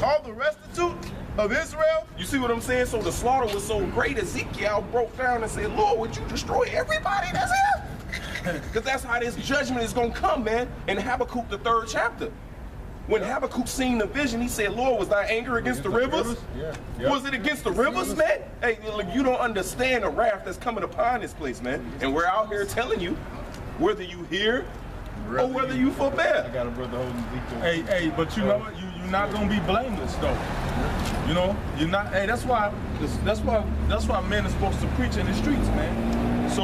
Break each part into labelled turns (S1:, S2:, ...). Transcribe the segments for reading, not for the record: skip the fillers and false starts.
S1: all the restitute of Israel.
S2: You see what I'm saying? So the slaughter was so great, Ezekiel broke down and said, Lord, would you destroy everybody that's here? Because that's how this judgment is going to come, man. In Habakkuk, the 3rd chapter. When Habakkuk seen the vision, he said, Lord, was thy anger against the rivers? Yeah. Was it against the rivers, man? Hey, look, you don't understand the wrath that's coming upon this place, man. And we're out here telling you, whether you hear or whether you forbear.
S1: I got a brother holding Ezekiel.
S3: Hey, but you know what? You're not gonna be blameless though. You know, you're not. Hey, that's why men are supposed to preach in the streets, man. So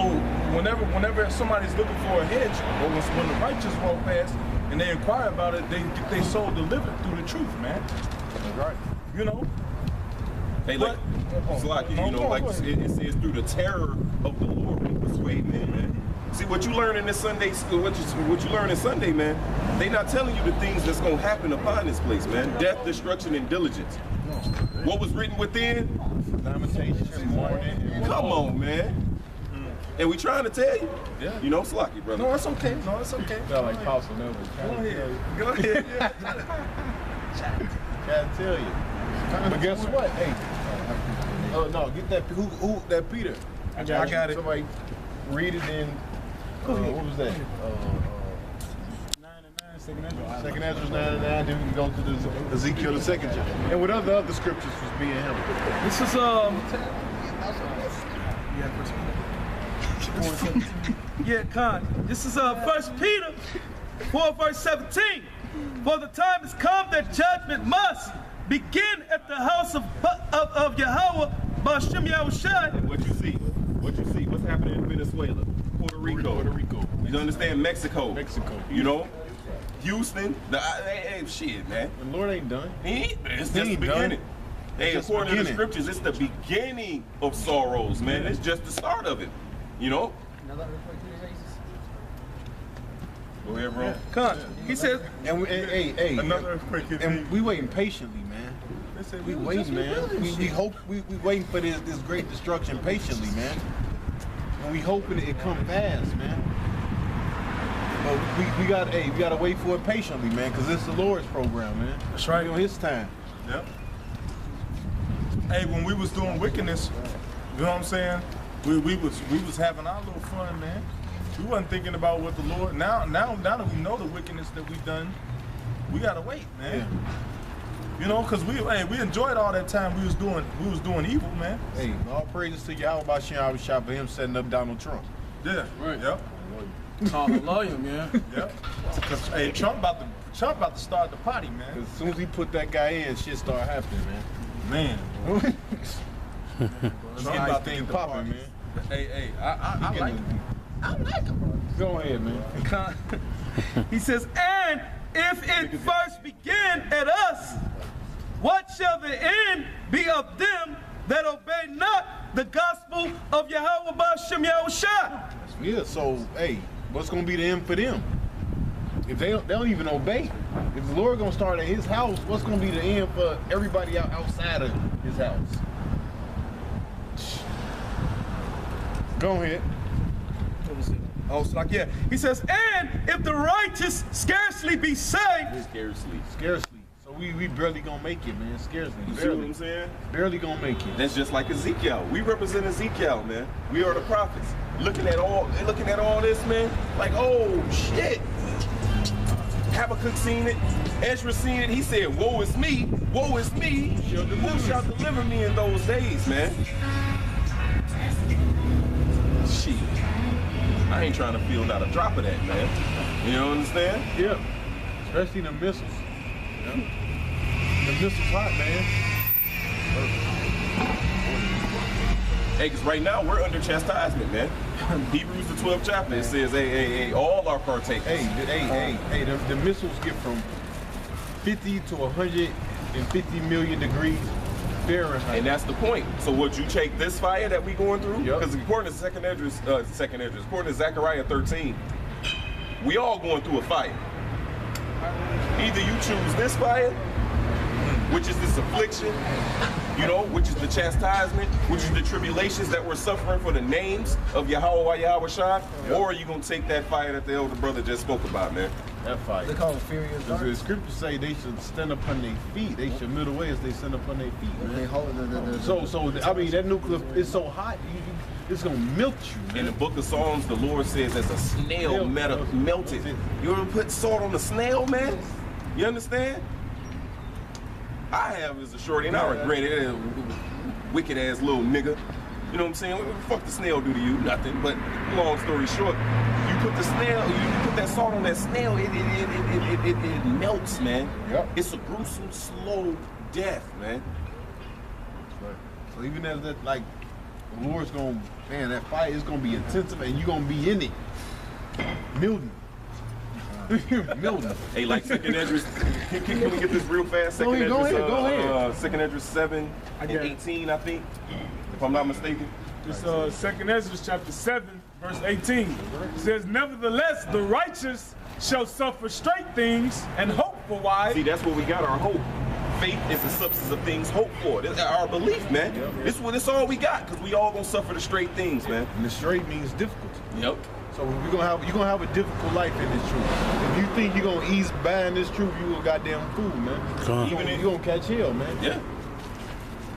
S3: whenever somebody's looking for a hedge, or when the righteous walk past and they inquire about it, they get their soul delivered through the truth, man.
S1: That's right.
S3: You know.
S2: Hey, look, it's like, you know, like it says, through the terror of the Lord we persuade men, man. See, what you learn in this Sunday school, what you learn in Sunday, man, they not telling you the things that's going to happen upon this place, man. Death, destruction, and diligence. What was written within?
S1: Lamentations, mourning.
S2: Come on, man. And we trying to tell you.
S3: Yeah.
S2: You know, Slocky, brother.
S3: No, it's okay. No, it's okay.
S1: Sound like Pastor Neville.
S3: Go ahead. Go ahead.
S1: Can't tell you. But guess what? Hey. Oh no, get that. Who that Peter?
S3: I got it.
S1: Somebody read it in. What was that?
S3: 9:9,
S1: Second Ezra 9:9. Then we can go to the Ezekiel the 2nd chapter. And what other scriptures was being handled?
S3: This is yeah, Con. This is 1 Peter 4 verse 17. For the time has come that judgment must begin at the house of Yahweh, B'Shem Yahushai.
S2: And what you see? What's happening in Venezuela? Puerto Rico. You understand? Mexico. You know? Houston. Shit, man.
S1: The Lord ain't done.
S2: It's just the beginning. Hey, according to the scriptures, it's the beginning of sorrows, man. It's just the start of it. You know? Go ahead, bro.
S3: Con. He says,
S1: another earthquake. And we waiting patiently, man. We waiting, man. We hope we waiting for this great destruction patiently, man. And we hoping it come fast, man. But we gotta wait for it patiently, man, because it's the Lord's program, man.
S3: That's right.
S1: On His time.
S3: Yep. Hey, when we was doing wickedness, you know what I'm saying? We was having our little fun, man. We wasn't thinking about what the Lord. Now that we know the wickedness that we done, we gotta wait, man. Yeah. You know, cause we enjoyed all that time we was doing evil, man.
S1: Hey, all praises to Yahweh B'Shem Yahushua for him setting up Donald Trump.
S3: Yeah.
S4: Right.
S3: Yep.
S4: Hallelujah, man.
S3: Yep. Cause hey, Trump about to start the potty, man.
S1: Cause as soon as he put that guy in, shit start happening, man.
S3: Trump about to get
S1: popping, man.
S3: Hey, I like him.
S1: Go ahead, man.
S3: He says, and if it first begin at us, what shall the end be of them that obey not the gospel of Yahweh B'Shem Yahushua?
S1: Yeah, so, hey, what's going to be the end for them? If they don't even obey, if the Lord going to start at His house, what's going to be the end for everybody outside of His house? Go ahead.
S3: Oh, it's like, yeah. He says, and if the righteous scarcely be saved.
S1: Scarcely. So we barely gonna make it, man. Scarcely.
S2: You see what I'm saying?
S1: Barely gonna make it.
S2: That's just like Ezekiel. We represent Ezekiel, man. We are the prophets. Looking at all this, man, like, oh shit. Habakkuk seen it, Ezra seen it. He said, woe is me, who shall deliver me in those days, man? Shit. I ain't trying to feel not a drop of that, man. You know what I'm saying?
S1: Yeah. Especially the missiles. Yeah. The missiles hot, man.
S2: Hey, because right now we're under chastisement, man. Hebrews the 12th chapter, it says, hey, all are partakers.
S1: Hey, the missiles get from 50 to 150 million degrees Fahrenheit.
S2: And that's the point. So would you take this fire that we going through? Because according to according to Zechariah 13, we all going through a fire. Either you choose this fire which is this affliction, you know, which is the chastisement, which is the tribulations that we're suffering for the names of Yahweh Shai, or are you gonna take that fire that the elder brother just spoke about, man?
S1: That fire.
S5: They call it furious darts.
S1: The scriptures say they should stand upon their feet. They should middle way as they stand upon their feet, man.
S5: They hold
S1: So I mean, that nuclear is so hot, it's gonna melt you, man.
S2: In the book of Psalms, the Lord says, as a snail melted. You ever put salt on a snail, man? You understand? I have as a shorty, and I regret it. Wicked ass little nigga. You know what I'm saying? What the fuck the snail do to you? Nothing. But long story short, you put the snail, you put that salt on that snail, it melts, man.
S1: Yep.
S2: It's a gruesome, slow death, man.
S1: So even as that, like, the Lord's gonna, man, that fire is gonna be intensive, and you're gonna be in it, Milton. Milton.
S2: Hey, like Second Esdras, can we get this real fast?
S1: Go ahead.
S2: Second Esdras 7 and 18, I think, if I'm not mistaken.
S6: It's Second Esdras chapter 7, verse 18. It says, nevertheless, the righteous shall suffer straight things and hope for wise.
S2: See, that's what we got, our hope. Faith is the substance of things hoped for. That's our belief, man. This all we got, because we all gonna suffer the straight things, man.
S1: And the straight means difficult.
S2: Yep.
S1: So you're gonna have a difficult life in this truth. If you think you're gonna ease by in this truth, you a goddamn fool, man. Even if you're gonna catch hell, man.
S2: Yeah.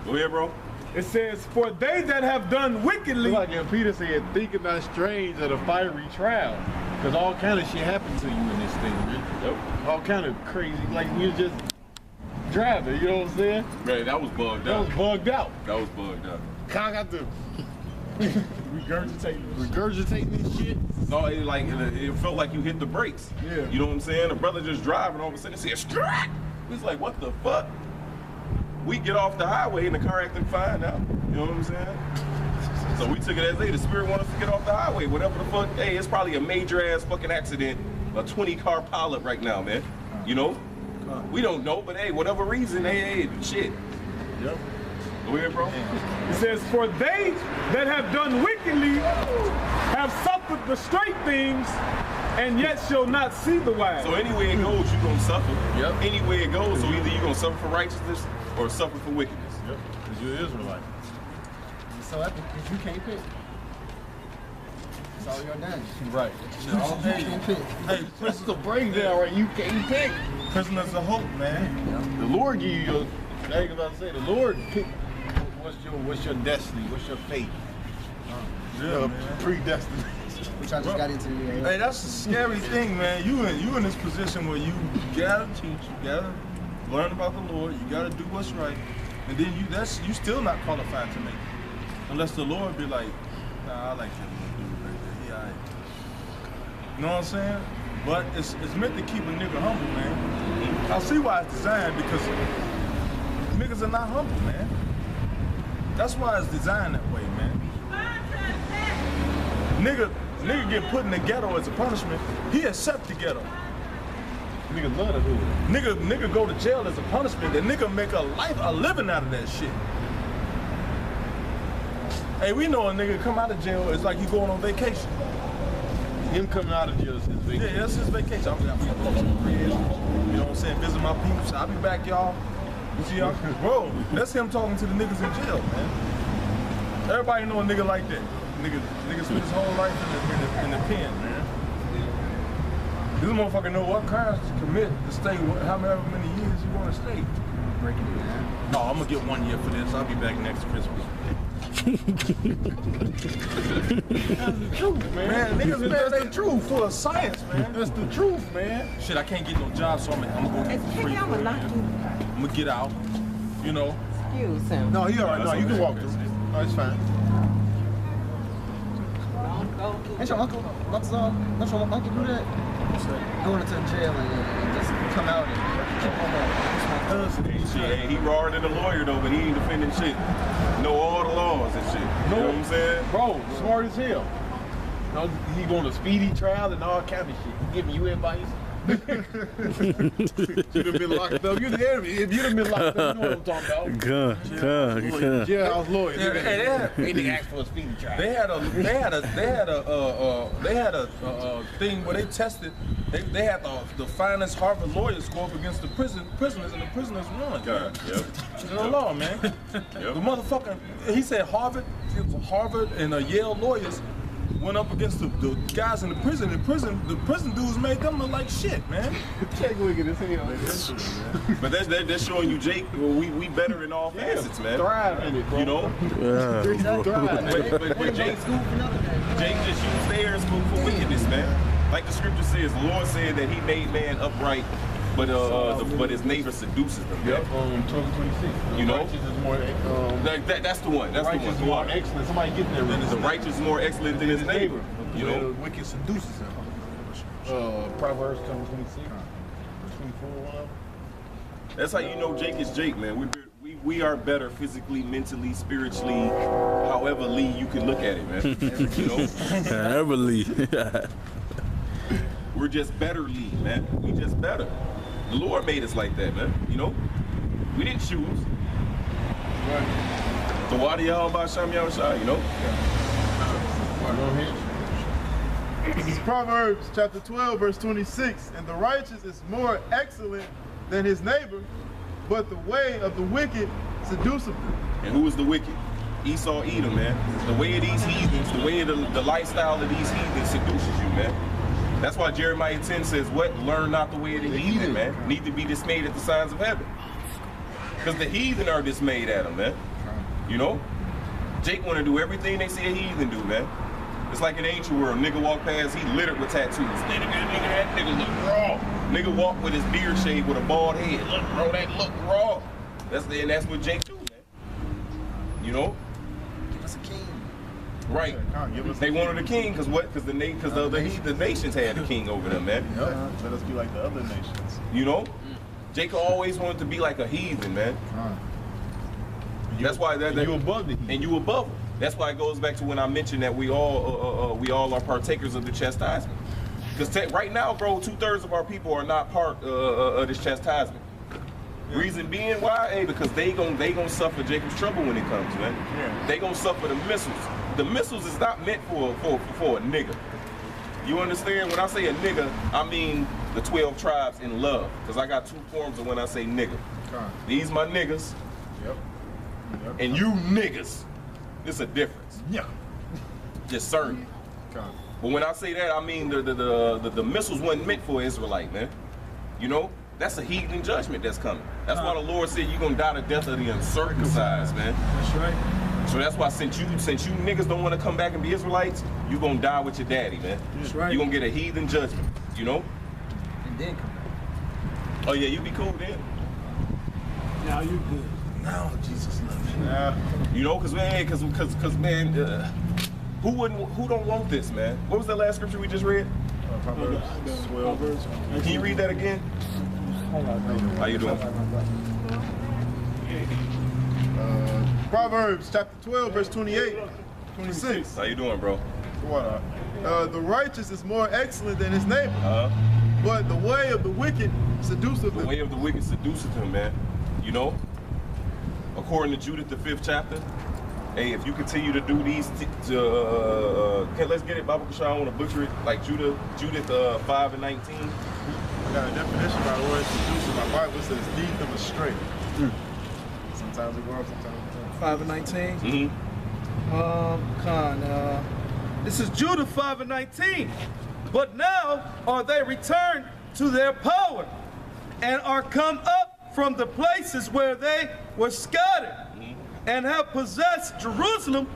S2: Go ahead, bro.
S6: It says, for they that have done wickedly.
S1: Like Peter said, think it not strange of the fiery trial. Because all kind of shit happens to you in this thing, man.
S2: Yep.
S1: All kind of crazy, like you're just driving, you know what I'm saying?
S2: Man, that was bugged
S1: That
S2: out.
S1: was bugged out.
S2: That was bugged out.
S1: I got to
S6: Regurgitating.
S1: regurgitating this shit.
S2: No, it felt like you hit the brakes.
S6: Yeah.
S2: You know what I'm saying? The brother just driving, all of a sudden said, "Strike!" He's like, what the fuck? We get off the highway and the car acting fine now. You know what I'm saying? So we took it as, hey, the spirit wants us to get off the highway. Whatever the fuck. Hey, it's probably a major ass fucking accident. A 20-car pileup right now, man. You know? We don't know, but hey, whatever reason, hey, shit.
S1: Yep.
S2: Go ahead, bro.
S6: It says, for they that have done wickedly have suffered the straight things, and yet shall not see the wise.
S2: So anywhere it goes, you're gonna suffer.
S1: Yep.
S2: Anywhere it goes, so either you're gonna suffer for righteousness or suffer for wickedness.
S1: Yep. Because you're Israelite.
S5: So if you can't pick, it's all your done.
S1: Right.
S5: You can't pick.
S3: Hey,
S1: This is a breakdown, right? You can't pick.
S3: prisoners of hope, man.
S1: The Lord give you your, I ain't about to say, the Lord pick what's your destiny, what's your fate.
S3: Yeah, man.
S1: Predestined.
S5: Which I just got into.
S3: Hey, that's a scary thing, man. You in this position where you gotta teach, you gotta learn about the Lord, you gotta do what's right, and then you still not qualified to make it, unless the Lord be like, nah, I like that little dude right there. He alright. You know what I'm saying? But it's meant to keep a nigga humble, man. I see why it's designed, because niggas are not humble, man. That's why it's designed that way, man. Nigga get put in the ghetto as a punishment. He accept the ghetto.
S1: Niggas love the hood.
S3: Nigga go to jail as a punishment. The nigga make a living out of that shit. Hey, we know a nigga come out of jail, it's like he going on vacation.
S1: Him coming out of jail is his vacation.
S3: Yeah, that's his vacation. I'm gonna go to the crib, you know what I'm saying, visit my peeps. I'll be back, y'all. You see y'all? Bro, that's him talking to the niggas in jail, man. Everybody know a nigga like that. Nigga spent his whole life in the pen, man. This motherfucker know what crimes to commit to stay however many years you want to stay.
S5: Breaking it down.
S3: No, I'm gonna get 1 year for this. I'll be back next Christmas.
S1: That's the truth, man.
S3: Man, niggas, man, they truth full of science, man.
S1: That's the truth, man.
S3: Shit, I can't get no job, so I'm gonna go get
S7: Excuse
S3: free.
S7: me, I'm gonna knock you.
S3: I'm gonna get out, you know.
S7: Excuse him.
S1: No, you all right. No, you can walk through. No, it's fine.
S7: Don't go
S5: Ain't your uncle? Don't your uncle do that? Going into jail and just come out and keep on that.
S2: Shit, he rawer than a lawyer though, but he ain't defending shit. Know all the laws and shit. You know what I'm saying?
S1: Bro, smart as hell. No, he going to speedy trial and all kind of shit. He giving you advice. You'd have been locked up. If you'd have been locked up, you know what I'm talking about.
S7: Good.
S1: Jailhouse lawyers.
S2: They
S1: didn't ask for a speeding trial.
S3: They had a thing where they tested. They had the finest Harvard lawyers go up against the prisoners, and the prisoners won.
S2: God, yep.
S3: You know, law, man. The motherfucker. He said Harvard and Yale lawyers went up against the guys in the prison. The prison dudes made them look like shit, man.
S1: Jake wicked as hell.
S2: But that's showing you, Jake. Well, we better in all facets, man.
S1: Thrive in it, bro.
S2: You know. But Jake just used theirs for wickedness, man. Like the scripture says, the Lord said that He made man upright, but his neighbor seduces them.
S1: Yep. 12:26.
S2: You know.
S1: Righteous is more.
S2: That's the one. That's the one.
S1: More excellent. Somebody getting there.
S2: The righteous is more excellent than his neighbor. You know.
S1: The wicked seduces him. Proverbs 26. 24. One of them.
S2: That's how you know Jake is Jake, man. We are better physically, mentally, spiritually, however Lee you can look at it, man. You know.
S7: However Lee.
S2: We're just better, Lee, man. We just better. The Lord made us like that, man. You know. We didn't choose. So why do y'all about Sham Yahushua, you know?
S8: This is Proverbs chapter 12, verse 26. And the righteous is more excellent than his neighbor, but the way of the wicked seduceth him.
S2: And who is the wicked? Esau, Edom, man. The way of these heathens, the way of the lifestyle of these heathens seduces you, man. That's why Jeremiah 10 says, what? Learn not the way of the heathen, man. Need to be dismayed at the signs of heaven. Because the heathen are dismayed at them, man. You know? Jake want to do everything they say a heathen do, man. It's like in ancient world, nigga walk past, he littered with tattoos. Nigga, that nigga look raw. Nigga walk with his beard shaved with a bald head. Look, bro, that look raw. That's what Jake do, man. You know?
S5: Give us a king.
S2: Right. They wanted a king because what? Because the nations had a king over them, man.
S8: Yep. Let us be like the other nations.
S2: You know? Jacob always wanted to be like a heathen, man. That's why
S1: you above the heathen.
S2: And you above them. That's why it goes back to when I mentioned that we all are partakers of the chastisement. Because right now, bro, 2/3 of our people are not part of this chastisement. Reason being why? Hey, because they gon' suffer Jacob's trouble when it comes, man.
S8: Yeah.
S2: They gon' suffer the missiles. The missiles is not meant for a nigga. You understand? When I say a nigga, I mean the 12 tribes in love. Because I got two forms of when I say nigga. These my niggas.
S8: Yep.
S2: And you niggas. It's a difference.
S8: Yeah.
S2: Just certain. But when I say that, I mean the missiles wasn't meant for Israelite, man. You know? That's a heathen judgment that's coming. That's why the Lord said you're gonna die the death of the uncircumcised, man.
S6: That's right.
S2: So that's why since you niggas don't want to come back and be Israelites, you gonna die with your daddy, man.
S6: That's right.
S2: You gonna get a heathen judgment, you know?
S5: And then come back.
S2: Oh yeah, you be cool then.
S6: Now you good.
S1: Now Jesus loves you.
S2: You know, cause man, who don't want this, man? What was that last scripture we just read?
S8: Proverbs 12.
S2: Can you read that again? How you doing?
S8: Proverbs chapter 12, verse 28, 26.
S2: How you doing, bro?
S8: The righteous is more excellent than his neighbor, but the way of the wicked seduceth
S2: The
S8: him.
S2: way of the wicked seduceth him, man. You know? According to Judith, the 5th chapter, hey, if you continue to do these, let's get it, Bible Kashan, I want to butcher it, like Judith 5 and 19.
S8: I got a definition by the word seduce. My Bible says lead them astray. Sometimes it works, sometimes it
S4: 5 and 19.
S2: Mm-hmm.
S4: This is Judah 5 and 19. But now are they returned to their power and are come up from the places where they were scattered and have possessed Jerusalem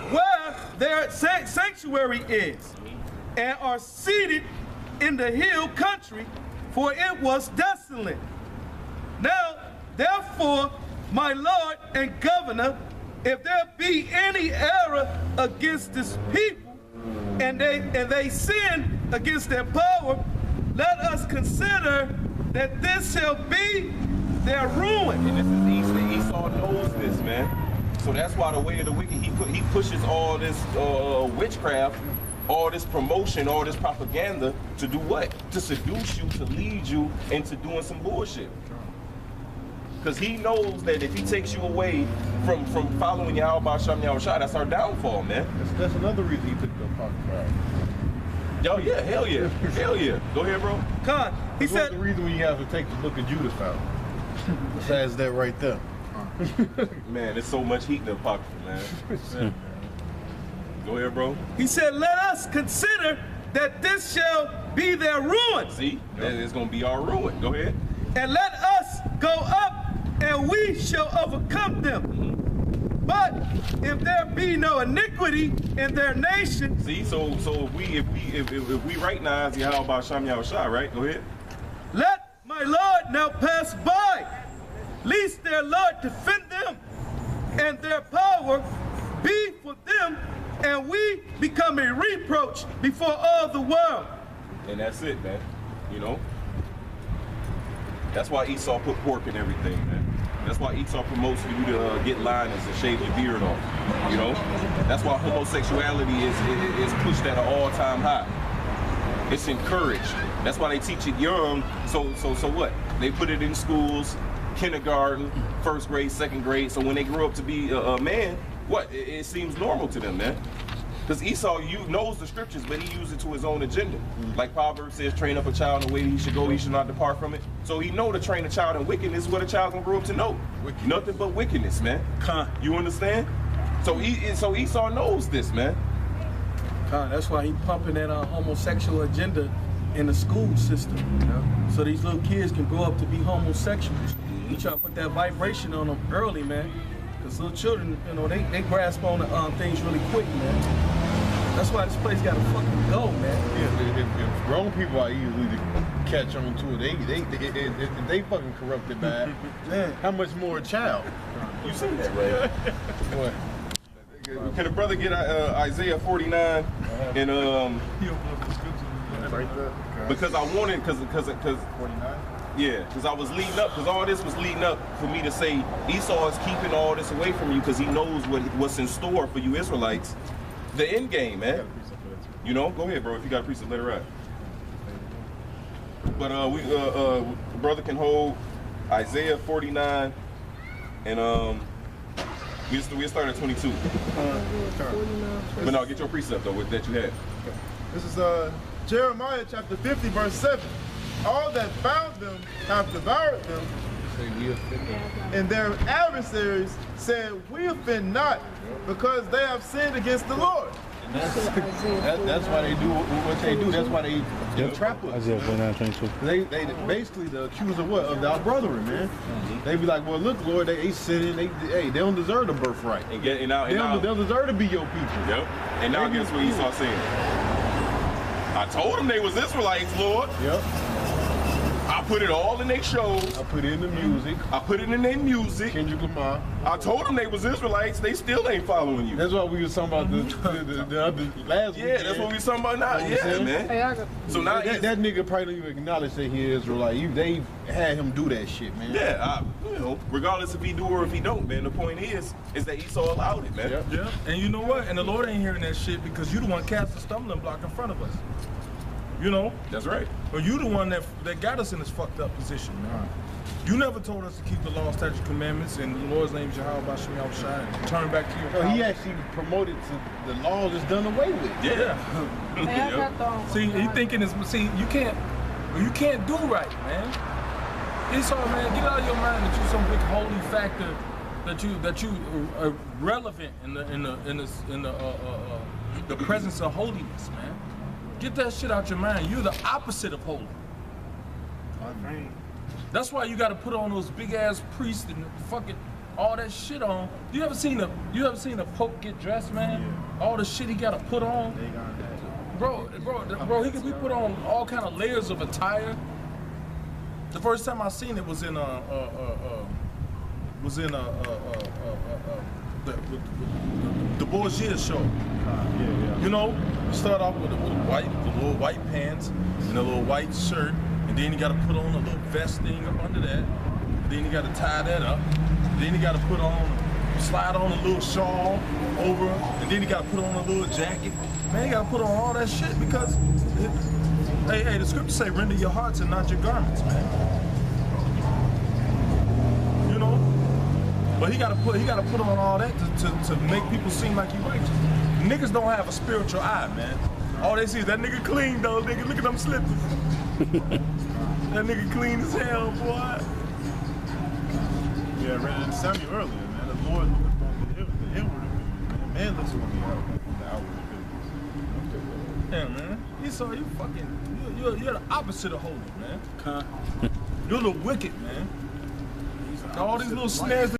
S4: where their sanctuary is and are seated in the hill country, for it was desolate. Now, therefore, my Lord and Governor, if there be any error against this people, and they sin against their power, let us consider that this shall be their ruin.
S2: And this is Esau knows this, man. So that's why the way of the wicked, he pushes all this witchcraft all this promotion, all this propaganda to do what? To seduce you, to lead you into doing some bullshit. Because he knows that if he takes you away from following Yahweh Shem Yahushua, that's our downfall, man.
S1: That's another reason he took the apocrypha.
S2: Yo, yeah, hell yeah. Hell yeah. Go ahead, bro.
S4: Con, he
S1: That's
S4: said,
S1: the reason we have to take the book of Judas out. Besides that right there.
S2: Man, there's so much heat in the apocrypha, man. Go ahead, bro.
S4: he said, let us consider that this shall be their ruin.
S2: See, that is going to be our ruin. Go ahead.
S4: And let us go up, and we shall overcome them. But if there be no iniquity in their nation,
S2: See, so if we recognize Yahweh Shem Yahushua, right? Go ahead.
S4: let my Lord now pass by, lest their Lord defend them, and their power be for them, and we become a reproach before all the world.
S2: And that's it, man. You know? That's why Esau put pork in everything, man. That's why Esau promotes for you to get liners and shave your beard off. You know? That's why homosexuality is pushed at an all-time high. It's encouraged. That's why they teach it young. So what? They put it in schools, kindergarten, first grade, second grade. So when they grow up to be a man, what? It seems normal to them, man. Because Esau knows the scriptures, but he uses it to his own agenda. Like Proverbs says, train up a child in the way that he should go, he should not depart from it. So he know to train a child in wickedness, what a child gonna grow up to know. Nothing but wickedness, man. You understand? So Esau knows this, man.
S7: That's why he pumping that homosexual agenda in the school system. You know? So these little kids can grow up to be homosexuals. He try to put that vibration on them early, man. Because little children, you know, they grasp on things really quick, man. That's why this place gotta fucking go, man.
S1: Yeah, if grown people are easily to catch on to it, they fucking corrupted bad. How much more a child?
S2: You seen that, right?
S1: What?
S2: Can a brother get Isaiah 49 and because I wanted because
S8: 49.
S2: yeah, because I was leading up, because all this was leading up for me to say Esau is keeping all this away from you because he knows what's in store for you Israelites. The end game, man. You know, go ahead, bro. If you got a precept, let it ride. But brother can hold Isaiah 49, and we start at 22. But no, get your precept though that you had.
S8: This is Jeremiah chapter 50, verse 7. All that found them have devoured them, and their adversaries said, we offend not, because they have sinned against the Lord.
S1: And that's why they do what they do. That's why they trap us.
S9: Isaiah 49:22.
S1: They basically the accuse of what? Of our brethren, man. They be like, well, look, Lord, they sinning. They don't deserve the birthright.
S2: They don't
S1: deserve to be your people.
S2: Yep. And now guess what Esau saying? I told them they was Israelites, Lord.
S1: Yep.
S2: I put it all in their shows.
S1: I put it in the music.
S2: I put it in their music.
S1: Kendrick Lamar.
S2: I told them they was Israelites. They still ain't following you.
S1: That's what we was talking about the other last week.
S2: Yeah, that's what we was talking about now. Yeah, man. So now
S1: that nigga probably don't even acknowledge that he is Israelite. They had him do that shit, man.
S2: Yeah, you know, regardless if he do or if he don't, man. The point is that Esau allowed it, man.
S3: Yeah. And you know what? And the Lord ain't hearing that shit because you the one cast the stumbling block in front of us. You know?
S2: That's right.
S3: But you the one that got us in this fucked up position, man. You never told us to keep the law, statute, commandments, and the Lord's name is Yahweh Shem Yahushua, and turn back to your power.
S1: He actually promoted to the laws is done away with.
S2: Yeah.
S3: See, he thinking is, you can't do right, man. Esau, man, get out of your mind that you some big holy factor, that you are relevant in the presence of holiness, man. Get that shit out your mind. You're the opposite of holy. That's why you got to put on those big ass priests and fucking all that shit on. You ever seen a Pope get dressed, man? Yeah. All the shit he got to put on. Bro, he could be put on all kind of layers of attire. The first time I seen it was in the Borgia show. You know, you start off with the little white pants and a little white shirt, and then you got to put on a little vest thing up under that. And then you got to tie that up. Then you got to slide on a little shawl over, and then you got to put on a little jacket. Man, you gotta put on all that shit because, hey, the scriptures say render your hearts and not your garments, man. You know? But he gotta put on all that to make people seem like he righteous. Niggas don't have a spiritual eye, man. All they see is that nigga clean though, nigga. Look at them slippers. That nigga clean as hell, boy.
S8: Yeah, I read it in Samuel earlier, man. The Lord looketh on the inward appearance, man. Man looks on the outward appearance.
S3: Yeah, man. Esau, you fucking, you're the opposite of holy, man. You're the wicked, man. All these little snares.